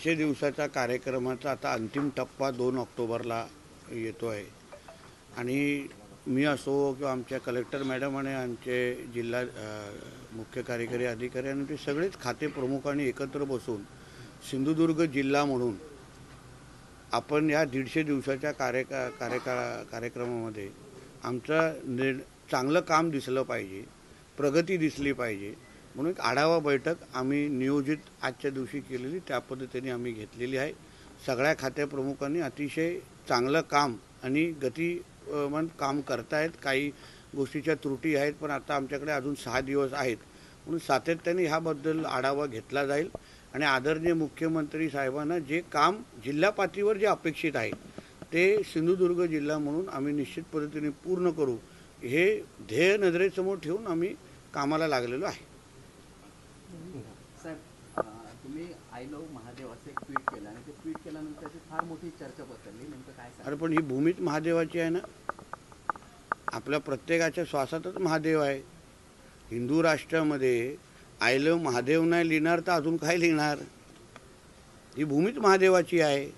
आजच्या दिवसाचा कार्यक्रमाचा आता अंतिम टप्पा 2 ऑक्टोबरला येतो आहे आणि मी असो किंवा आमच्या कलेक्टर मॅडम आणि आमचे जिल्हा मुख्य कार्यकारी अधिकारी आणि ते सगळेच खाते प्रमुखांनी एकत्र बसून सिंधुदुर्ग जिल्हा म्हणून आपण या 150 दिवसाच्या कार्यक्रमामध्ये आमचं चांगलं काम दिसलं पाहिजे, प्रगती दिसली पाहिजे म्हणून एक आढावा बैठक आम्ही नियोजित आजच्या दिवशी केलेली त्या पद्धतीने आम्ही घेतलेली आहे। सगळ्या खाते प्रमुखांनी अतिशय चांगलं काम आणि गतिमान काम करतायत। काही गोष्टीच्या त्रुटी आहेत पण आता आमच्याकडे अजून 6 दिवस आहेत म्हणून सातत्याने ह्याबद्दल आढावा घेतला जाईल आणि आदरणीय मुख्यमंत्री साहेबांना जे काम जिल्हा पातळीवर जे अपेक्षित आहे ते सिंधुदुर्ग जिल्हा म्हणून आम्ही निश्चित पद्धतीने पूर्ण करू हे ध्येय नजरेसमोर ठेवून आम्ही कामाला लागलेलो आहे। साहेब, तुम्ही आय लव्ह महादेव असे एक ट्विट केलं आणि ते ट्विट केल्यानंतर त्याची फार मोठी चर्चा पसरली, नेमकं काय सांगा? अरे पण ही भूमीच महादेवाची आहे ना, आपल्या प्रत्येकाच्या श्वासातच महादेव आहे। हिंदू राष्ट्रामध्ये आय लव्ह महादेव नाही लिहिणार तर अजून काय लिहिणार? ही भूमीच महादेवाची आहे।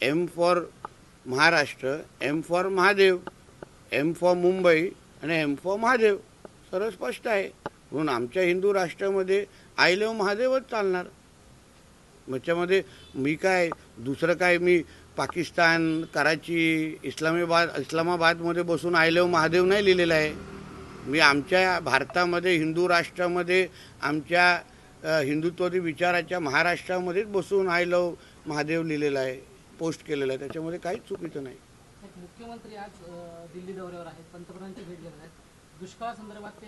M for Maharashtra, M for Mahadev, M for Mumbai आणि एम फॉर महादेव, सरळ स्पष्ट आहे। म्हणून आमच्या हिंदू राष्ट्रामध्ये आय लव्ह महादेवच चालणार। त्याच्यामध्ये मी काय दुसरं काय मी पाकिस्तान, कराची, इस्लामाबादमध्ये बसून आय लव्ह महादेव नाही लिहिलेलं आहे। मी आमच्या भारतामध्ये हिंदू राष्ट्रामध्ये आमच्या हिंदुत्वादी विचाराच्या महाराष्ट्रामध्येच बसून आय लव्ह महादेव लिहिलेलं आहे, पोस्ट केलेलं आहे, त्याच्यामध्ये काहीच चुकीचं नाही। मुख्यमंत्री आज दिल्ली दौऱ्यावर आहेत, पंतप्रधानांची भेट घेणार आहेत, दुष्काळासंदर्भात ते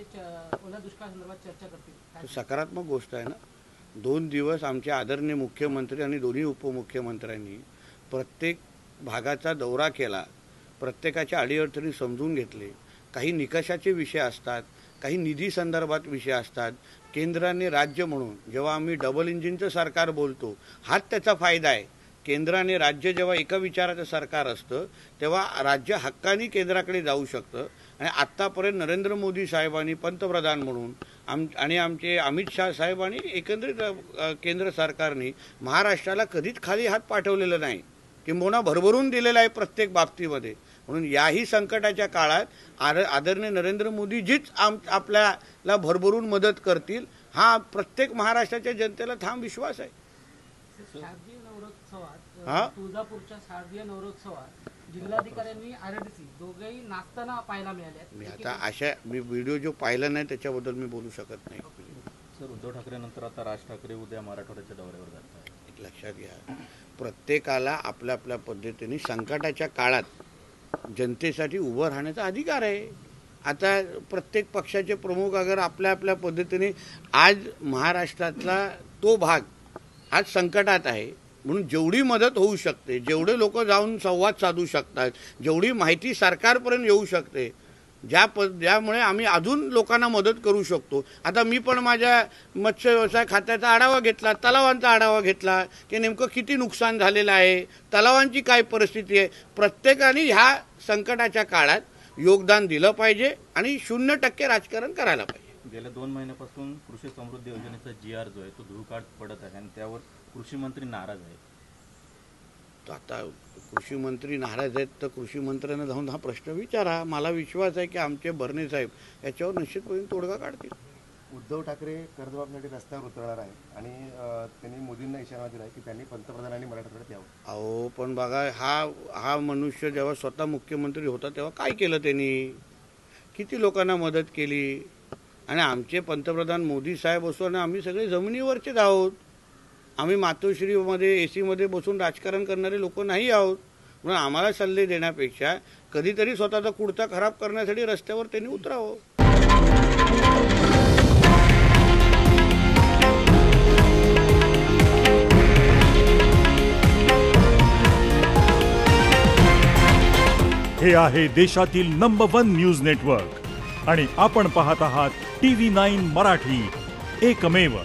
ओल्या दुष्काळासंदर्भात चर्चा करतील। सकारात्मक गोष्ट आहे ना। 2 दिवस आमचे आदरणीय मुख्यमंत्री आणि दोन्ही उपमुख्यमंत्र्यांनी प्रत्येक भागाचा दौरा केला, प्रत्येकाच्या अडीअडचणी समजून घेतले। काही निकषाचे विषय असतात, काही निधी संदर्भात विषय असतात। केंद्राने राज्य म्हणून जेव्हा आम्ही डबल इंजिनचं सरकार बोलतो हाच त्याचा फायदा आहे। केंद्र आणि राज्य जेव्हा एका विचाराचं सरकार असतं तेव्हा राज्य हक्काने केंद्राकडे जाऊ शकतं आणि आत्तापर्यंत नरेंद्र मोदी साहेबांनी पंतप्रधान म्हणून आणि आमचे अमित शाह साहेबांनी एकंदरीत केंद्र सरकारने महाराष्ट्राला कधीच खाली हात पाठवलेलं नाही, किंबहुना भरभरून दिलेला आहे प्रत्येक बाबतीमध्ये। म्हणून याही संकटाच्या काळात आदरणीय नरेंद्र मोदीजीच आपल्याला भरभरून मदत करतील हा प्रत्येक महाराष्ट्राच्या जनतेला ठाम विश्वास आहे। शारदीय नवरोत्सवात तुळजापूरच्या शारदीय नवरोत्सवात जिल्हाधिकाऱ्यांनी आरडीसी दोघेही नाचताना पाहायला मिळाले। मी आता मी व्हिडिओ जो पाहिला नाही त्याच्याबद्दल मी बोलू शकत नाही। सर, उद्धव ठाकरे नंतर आता राज ठाकरे उद्या मराठवाड्याच्या दौऱ्यावर जात आहेत। एक लक्षात घ्या, प्रत्येकाला आपल्या आपल्या पद्धतीने संकटाच्या काळात जनतेसाठी उभं राहण्याचा अधिकार आहे। आता प्रत्येक पक्षाचे प्रमुख अगर आपल्या आपल्या पद्धतीने आज महाराष्ट्रातला तो भाग आज संकटात आहे म्हणून जेवढी मदत होऊ शकते, जेवढे लोक जाऊन संवाद साधू शकतात, जेवढी माहिती सरकारपर्यंत येऊ शकते, ज्यामुळे आम्ही अजून लोकांना मदत करू शकतो। आता मी पण माझ्या मत्स्य व्यवसाय खात्याचा आढावा घेतला, तलावांचा आढावा घेतला की नेमकं किती नुकसान झालेलं आहे, तलावांची काय परिस्थिती आहे। प्रत्येकाने ह्या संकटाच्या काळात योगदान दिलं पाहिजे आणि 0% राजकारण करायला पाहिजे। गेल्या 2 महिन्यापासून कृषी समृद्धी योजनेचा GR जो आहे तो धुळकाट पडत आहे आणि त्यावर कृषी मंत्री नाराज आहेत। आता कृषी मंत्री नाराज आहेत तर कृषी मंत्र्यांना जाऊन हा प्रश्न विचारा। मला विश्वास आहे की आमचे भरणे साहेब याच्यावर निश्चितपणे तोडगा काढतील। उद्धव ठाकरे कर्जमाफीसाठी रस्त्यावर उतरणार आहे आणि त्यांनी मोदींना इशारा दिला आहे की त्यांनी पंतप्रधानांनी मराठवाड्यात यावं। अहो पण बघा, हा मनुष्य जेव्हा स्वतः मुख्यमंत्री होता तेव्हा काय केलं त्यांनी, किती लोकांना मदत केली आणि आमचे पंतप्रधान मोदी साहेब असो आणि आम्ही सगळे जमिनीवरचेच आहोत। आम्ही मातोश्रीमध्ये AC मध्ये बसून राजकारण करणारे लोक नाही आहोत। म्हणून आम्हाला सल्ले देण्यापेक्षा कधीतरी स्वतःचा कुडता खराब करण्यासाठी रस्त्यावर त्यांनी उतरावं। हे आहे देशातील नंबर 1 न्यूज नेटवर्क आणि आपण पाहत आहात TV9 मराठी, एकमेव।